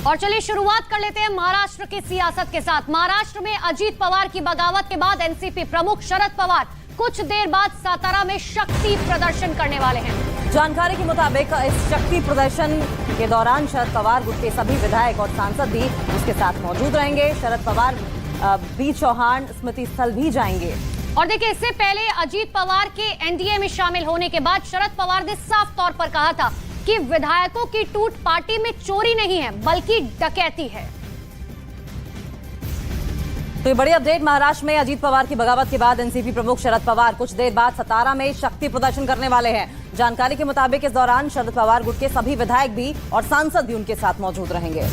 और चलिए शुरुआत कर लेते हैं महाराष्ट्र की सियासत के साथ। महाराष्ट्र में अजीत पवार की बगावत के बाद एनसीपी प्रमुख शरद पवार कुछ देर बाद सातारा में शक्ति प्रदर्शन करने वाले हैं। जानकारी के मुताबिक इस शक्ति प्रदर्शन के दौरान शरद पवार गुट के सभी विधायक और सांसद भी उसके साथ मौजूद रहेंगे। शरद पवार बी चौहान स्मृति स्थल भी जाएंगे। और देखिए, इससे पहले अजीत पवार के एनडीए में शामिल होने के बाद शरद पवार ने साफ तौर पर कहा था कि विधायकों की टूट पार्टी में चोरी नहीं है बल्कि डकैती है। तो ये बड़ी अपडेट। महाराष्ट्र में अजीत पवार की बगावत के बाद एनसीपी प्रमुख शरद पवार कुछ देर बाद सातारा में शक्ति प्रदर्शन करने वाले हैं। जानकारी के मुताबिक इस दौरान शरद पवार गुट के सभी विधायक भी और सांसद भी उनके साथ मौजूद रहेंगे।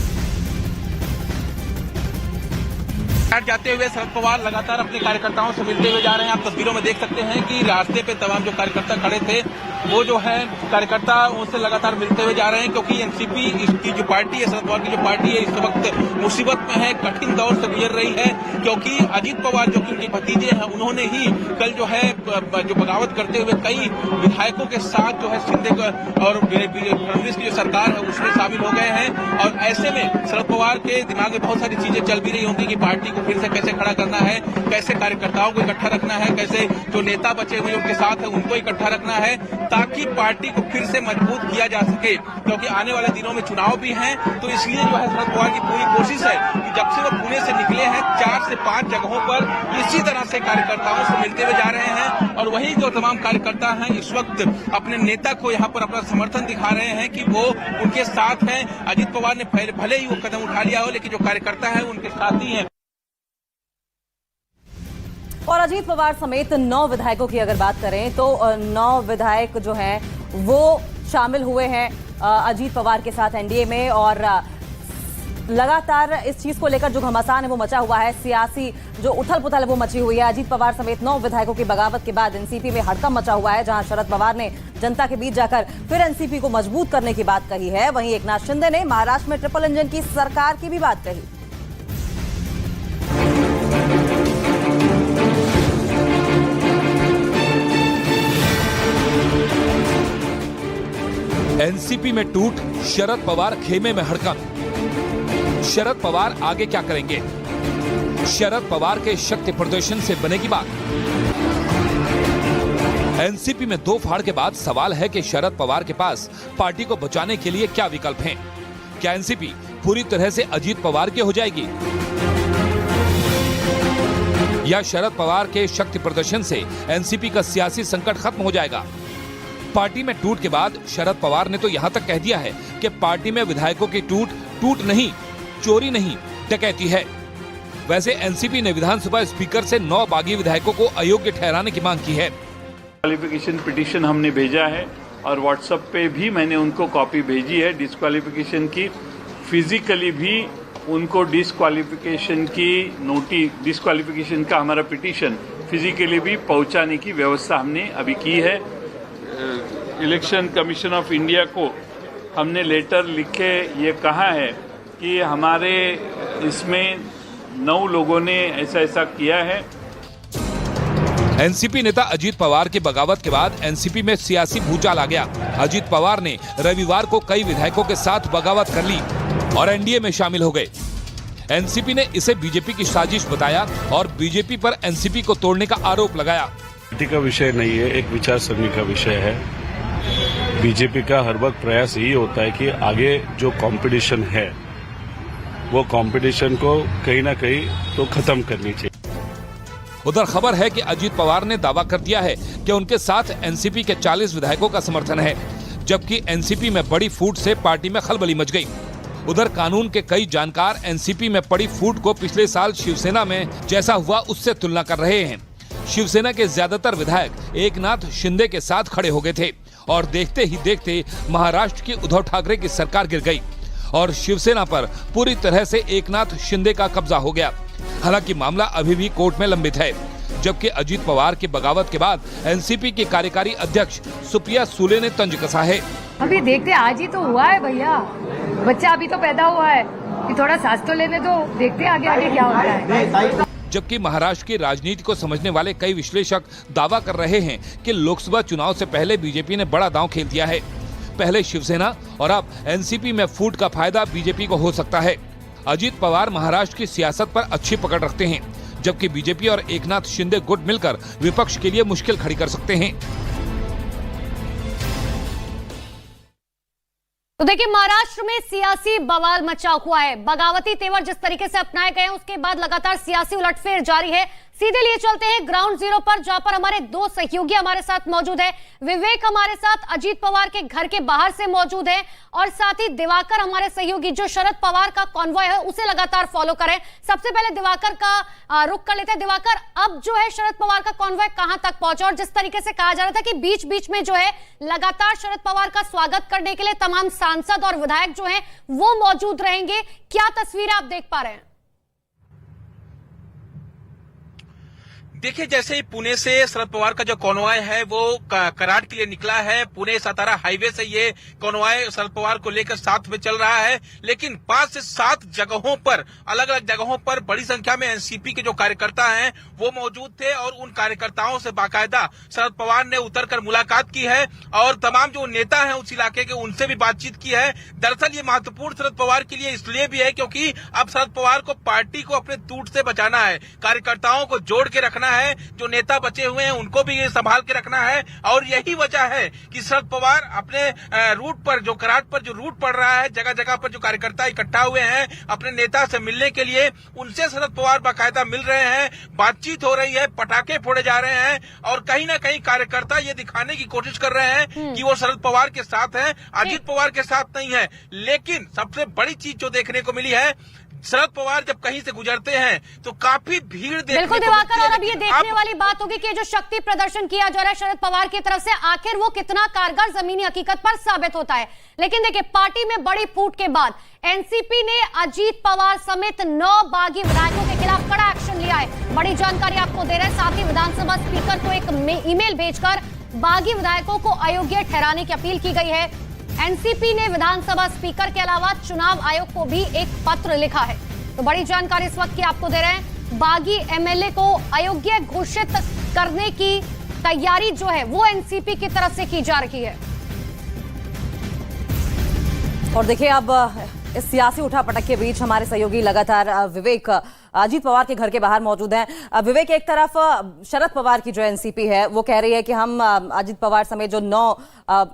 जाते हुए शरद पवार लगातार अपने कार्यकर्ताओं से मिलते हुए जा रहे हैं। आप तस्वीरों में देख सकते हैं कि रास्ते पे तमाम जो कार्यकर्ता खड़े थे वो जो है कार्यकर्ता उनसे लगातार मिलते हुए जा रहे हैं, क्योंकि एनसीपी की जो पार्टी है, शरद पवार की जो पार्टी है, इस वक्त मुसीबत में है, कठिन दौर से गुजर रही है। क्योंकि अजीत पवार जो कि उनके भतीजे हैं, उन्होंने ही कल जो है जो बगावत करते हुए कई विधायकों के साथ जो है शिंदे और फडणवीस की जो सरकार है उसमें शामिल हो गए हैं। और ऐसे में शरद पवार के दिमाग में बहुत सारी चीजें चल भी रही होंगी कि पार्टी को फिर से कैसे खड़ा करना है, कैसे कार्यकर्ताओं को इकट्ठा रखना है, कैसे जो नेता बचे हुए उनके साथ है उनको इकट्ठा रखना है, ताकि पार्टी को फिर से मजबूत किया जा सके। क्योंकि आने वाले दिनों में चुनाव भी हैं, तो इसलिए जो है शरद पवार की पूरी कोशिश है कि जब से वो पुणे से निकले हैं 4 से 5 जगहों पर इसी तरह से कार्यकर्ताओं से मिलते हुए जा रहे हैं। और वही जो तमाम कार्यकर्ता हैं इस वक्त अपने नेता को यहाँ पर अपना समर्थन दिखा रहे हैं कि वो उनके साथ हैं। अजीत पवार ने भले ही वो कदम उठा लिया हो, लेकिन जो कार्यकर्ता है उनके साथ ही है। और अजीत पवार समेत 9 विधायकों की अगर बात करें तो 9 विधायक जो हैं वो शामिल हुए हैं अजीत पवार के साथ एनडीए में। और लगातार इस चीज को लेकर जो घमासान है वो मचा हुआ है, सियासी जो उथल पुथल है वो मची हुई है। अजीत पवार समेत 9 विधायकों की बगावत के बाद एनसीपी में हड़कंप मचा हुआ है। जहां शरद पवार ने जनता के बीच जाकर फिर एनसीपी को मजबूत करने की बात कही है, वहीं एकनाथ शिंदे ने महाराष्ट्र में ट्रिपल इंजन की सरकार की भी बात कही। एनसीपी में टूट, शरद पवार खेमे में हड़कंप। शरद पवार आगे क्या करेंगे? शरद पवार के शक्ति प्रदर्शन से बनेगी बात। एनसीपी में 2 फाड़ के बाद सवाल है कि शरद पवार के पास पार्टी को बचाने के लिए क्या विकल्प हैं? क्या एनसीपी पूरी तरह से अजीत पवार की हो जाएगी, या शरद पवार के शक्ति प्रदर्शन से एनसीपी का सियासी संकट खत्म हो जाएगा? पार्टी में टूट के बाद शरद पवार ने तो यहां तक कह दिया है कि पार्टी में विधायकों की टूट नहीं, चोरी नहीं, डकैती है। वैसे एनसीपी ने विधानसभा स्पीकर से 9 बागी विधायकों को अयोग्य ठहराने की मांग की है। डिस्क्वालिफिकेशन पिटीशन हमने भेजा है और व्हाट्सएप पे भी मैंने उनको कॉपी भेजी है डिस्क्वालिफिकेशन की। फिजिकली भी उनको डिस्क्वालिफिकेशन का हमारा पिटीशन फिजिकली भी पहुंचाने की व्यवस्था हमने अभी की है। इलेक्शन कमीशन ऑफ इंडिया को हमने लेटर लिखे ये कहा है कि हमारे इसमें 9 लोगों ने ऐसा किया है। एनसीपी नेता अजीत पवार की बगावत के बाद एनसीपी में सियासी भूचाल आ गया। अजीत पवार ने रविवार को कई विधायकों के साथ बगावत कर ली और एनडीए में शामिल हो गए। एनसीपी ने इसे बीजेपी की साजिश बताया और बीजेपी पर एनसीपी को तोड़ने का आरोप लगाया। पार्टी का विषय नहीं है, एक विचारसरणी का विषय है। बीजेपी का हर वक्त प्रयास यही होता है कि आगे जो कंपटीशन है वो कंपटीशन को कहीं ना कहीं तो खत्म करनी चाहिए। उधर खबर है कि अजीत पवार ने दावा कर दिया है कि उनके साथ एनसीपी के 40 विधायकों का समर्थन है, जबकि एनसीपी में बड़ी फूट से पार्टी में खलबली मच गई। उधर कानून के कई जानकार एनसीपी में पड़ी फूट को पिछले साल शिवसेना में जैसा हुआ उससे तुलना कर रहे हैं। शिवसेना के ज्यादातर विधायक एकनाथ शिंदे के साथ खड़े हो गए थे और देखते ही देखते महाराष्ट्र की उद्धव ठाकरे की सरकार गिर गई और शिवसेना पर पूरी तरह से एकनाथ शिंदे का कब्जा हो गया। हालांकि मामला अभी भी कोर्ट में लंबित है, जबकि अजीत पवार की बगावत के बाद एनसीपी की कार्यकारी अध्यक्ष सुप्रिया सुले ने तंज कसा है। अभी देखते, आज ही तो हुआ है भैया, बच्चा अभी तो पैदा हुआ है, कि थोड़ा सांस तो लेने दो, देखते आगे आगे क्या होता है। जबकि महाराष्ट्र की राजनीति को समझने वाले कई विश्लेषक दावा कर रहे हैं कि लोकसभा चुनाव से पहले बीजेपी ने बड़ा दांव खेल दिया है। पहले शिवसेना और अब एनसीपी में फूट का फायदा बीजेपी को हो सकता है। अजीत पवार महाराष्ट्र की सियासत पर अच्छी पकड़ रखते हैं, जबकि बीजेपी और एकनाथ शिंदे गुट मिलकर विपक्ष के लिए मुश्किल खड़ी कर सकते हैं। तो देखिए, महाराष्ट्र में सियासी बवाल मचा हुआ है। बगावती तेवर जिस तरीके से अपनाए गए हैं, उसके बाद लगातार सियासी उलटफेर जारी है। सीधे लिए चलते हैं ग्राउंड जीरो पर, जहां पर हमारे दो सहयोगी हमारे साथ मौजूद है। विवेक हमारे साथ अजीत पवार के घर के बाहर से मौजूद है, और साथ ही दिवाकर हमारे सहयोगी जो शरद पवार का कॉन्वॉय है उसे लगातार फॉलो करें। सबसे पहले दिवाकर का रुख कर लेते हैं। दिवाकर, अब जो है शरद पवार का कॉन्वॉय कहां तक पहुंचा, और जिस तरीके से कहा जा रहा था कि बीच बीच में जो है लगातार शरद पवार का स्वागत करने के लिए तमाम सांसद और विधायक जो है वो मौजूद रहेंगे, क्या तस्वीर आप देख पा रहे हैं? देखिए, जैसे ही पुणे से शरद पवार का जो कॉन्वॉय है वो कराड़ के लिए निकला है। पुणे सातारा हाईवे से ये कॉन्वॉय शरद पवार को लेकर साथ में चल रहा है, लेकिन 5 से 7 जगहों पर, अलग अलग जगहों पर बड़ी संख्या में एनसीपी के जो कार्यकर्ता हैं वो मौजूद थे, और उन कार्यकर्ताओं से बाकायदा शरद पवार ने उतरकर मुलाकात की है और तमाम जो नेता हैं उस इलाके के उनसे भी बातचीत की है। दरअसल ये महत्वपूर्ण शरद पवार के लिए इसलिए भी है क्योंकि अब शरद पवार को पार्टी को अपने टूट से बचाना है, कार्यकर्ताओं को जोड़ के रखना है, जो नेता बचे हुए हैं उनको भी संभाल के रखना है। और यही वजह है कि शरद पवार अपने रूट पर, जो कराड़ पर जो रूट पड़ रहा है, जगह जगह पर जो कार्यकर्ता इकट्ठा हुए हैं अपने नेता से मिलने के लिए, उनसे शरद पवार बाकायदा मिल रहे हैं, बातचीत हो रही है, पटाखे फोड़े जा रहे हैं, और कहीं ना कहीं कार्यकर्ता ये दिखाने की कोशिश कर रहे हैं कि वो शरद पवार के साथ हैं, अजीत पवार के साथ नहीं है। लेकिन सबसे बड़ी चीज जो देखने को मिली है, शरद पवार जब कहीं से गुजरते हैं तो काफी भीड़ देखने बिल्कुल दिवाकर, और अब ये देखने वाली बात होगी कि जो शक्ति प्रदर्शन किया जा रहा है शरद पवार की तरफ से, आखिर वो कितना कारगर जमीनी हकीकत पर साबित होता है। लेकिन देखिए, पार्टी में बड़ी फूट के बाद एनसीपी ने अजीत पवार समेत 9 बागी विधायकों के खिलाफ कड़ा एक्शन लिया है। बड़ी जानकारी आपको दे रहे हैं। साथ ही विधानसभा स्पीकर को एक ईमेल भेजकर बागी विधायकों को अयोग्य ठहराने की अपील की गई है। एनसीपी ने विधानसभा स्पीकर के अलावा चुनाव आयोग को भी एक पत्र लिखा है। तो बड़ी जानकारी इस वक्त की आपको दे रहे हैं। बागी एमएलए को अयोग्य घोषित करने की तैयारी जो है वो एनसीपी की तरफ से की जा रही है। और देखिए, अब इस सियासी उठापटक के बीच हमारे सहयोगी लगातार विवेक अजीत पवार के घर के बाहर मौजूद हैं। विवेक, एक तरफ शरद पवार की जो एनसीपी है वो कह रही है कि हम अजीत पवार समेत जो 9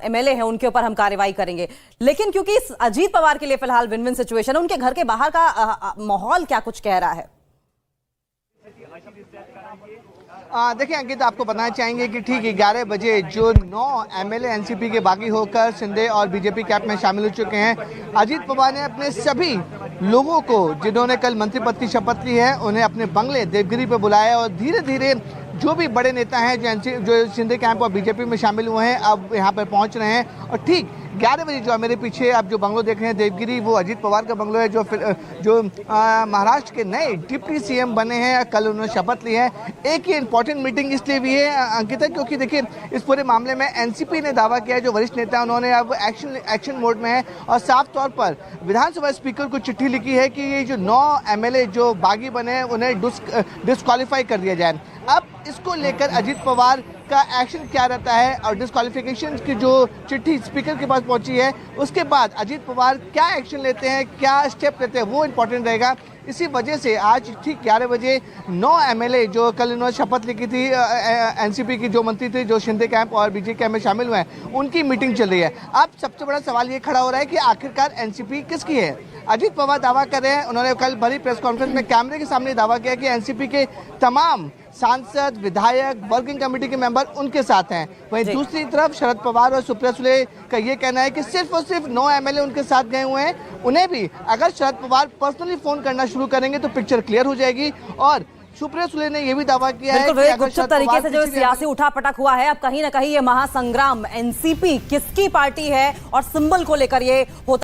एमएलए हैं उनके ऊपर हम कार्रवाई करेंगे, लेकिन क्योंकि इस अजीत पवार के लिए फिलहाल विन विन सिचुएशन है, उनके घर के बाहर का माहौल क्या कुछ कह रहा है? देखिए अंकित, आपको बताना चाहेंगे कि ठीक 11 बजे जो 9 एमएलए एनसीपी के बागी होकर शिंदे और बीजेपी कैंप में शामिल हो चुके हैं, अजीत पवार ने अपने सभी लोगों को जिन्होंने कल मंत्री पद की शपथ ली है उन्हें अपने बंगले देवगिरी पर बुलाया, और धीरे धीरे जो भी बड़े नेता हैं जो शिंदे कैंप और बीजेपी में शामिल हुए हैं अब यहाँ पर पहुँच रहे हैं। और ठीक 11 बजे जो मेरे पीछे आप जो बंगलो देख रहे हैं देवगिरी, वो अजीत पवार का बंगलो है जो महाराष्ट्र के नए डिप्टी सीएम बने हैं। कल उन्होंने शपथ ली है। एक ये इंपॉर्टेंट मीटिंग इसलिए भी है अंकिता, क्योंकि देखिए इस पूरे मामले में एनसीपी ने दावा किया है, जो वरिष्ठ नेता उन्होंने अब एक्शन मोड में है और साफ तौर पर विधानसभा स्पीकर को चिट्ठी लिखी है कि ये जो 9 एमएलए जो बागी बने हैं उन्हें डिस्क्वालीफाई कर दिया जाए। अब इसको लेकर अजीत पवार का एक्शन क्या रहता है और डिस्क्वालिफिकेशन की जो चिट्ठी स्पीकर के पास पहुंची है उसके बाद अजीत पवार क्या एक्शन लेते हैं, क्या स्टेप लेते हैं, वो इंपॉर्टेंट रहेगा। इसी वजह से आज ठीक 11 बजे 9 एमएलए जो कल इन्होंने शपथ लिखी थी, एनसीपी की जो मंत्री थे जो शिंदे कैंप और बीजेपी कैंप में शामिल हुए हैं, उनकी मीटिंग चल रही है। अब सबसे बड़ा सवाल ये खड़ा हो रहा है कि आखिरकार एनसीपी किसकी है। अजीत पवार दावा कर रहे हैं, उन्होंने कल भरी प्रेस कॉन्फ्रेंस में कैमरे के सामने दावा किया कि एनसीपी के तमाम सांसद, विधायक, वर्किंग कमेटी के मेंबर उनके साथ हैं। वहीं दूसरी तरफ शरद पवार और सुप्रिया सुले का ये कहना है कि सिर्फ और सिर्फ 9 एमएलए उनके साथ गए हुए हैं। उन्हें भी अगर शरद पवार पर्सनली फोन करना शुरू करेंगे तो पिक्चर क्लियर हो जाएगी। और सुप्रिया सुले ने यह भी दावा किया है कि कुछ तरीके से जो सियासी उठापटक हुआ है, अब कहीं ना कहीं ये महासंग्राम एनसीपी किसकी पार्टी है और सिंबल को लेकर ये होता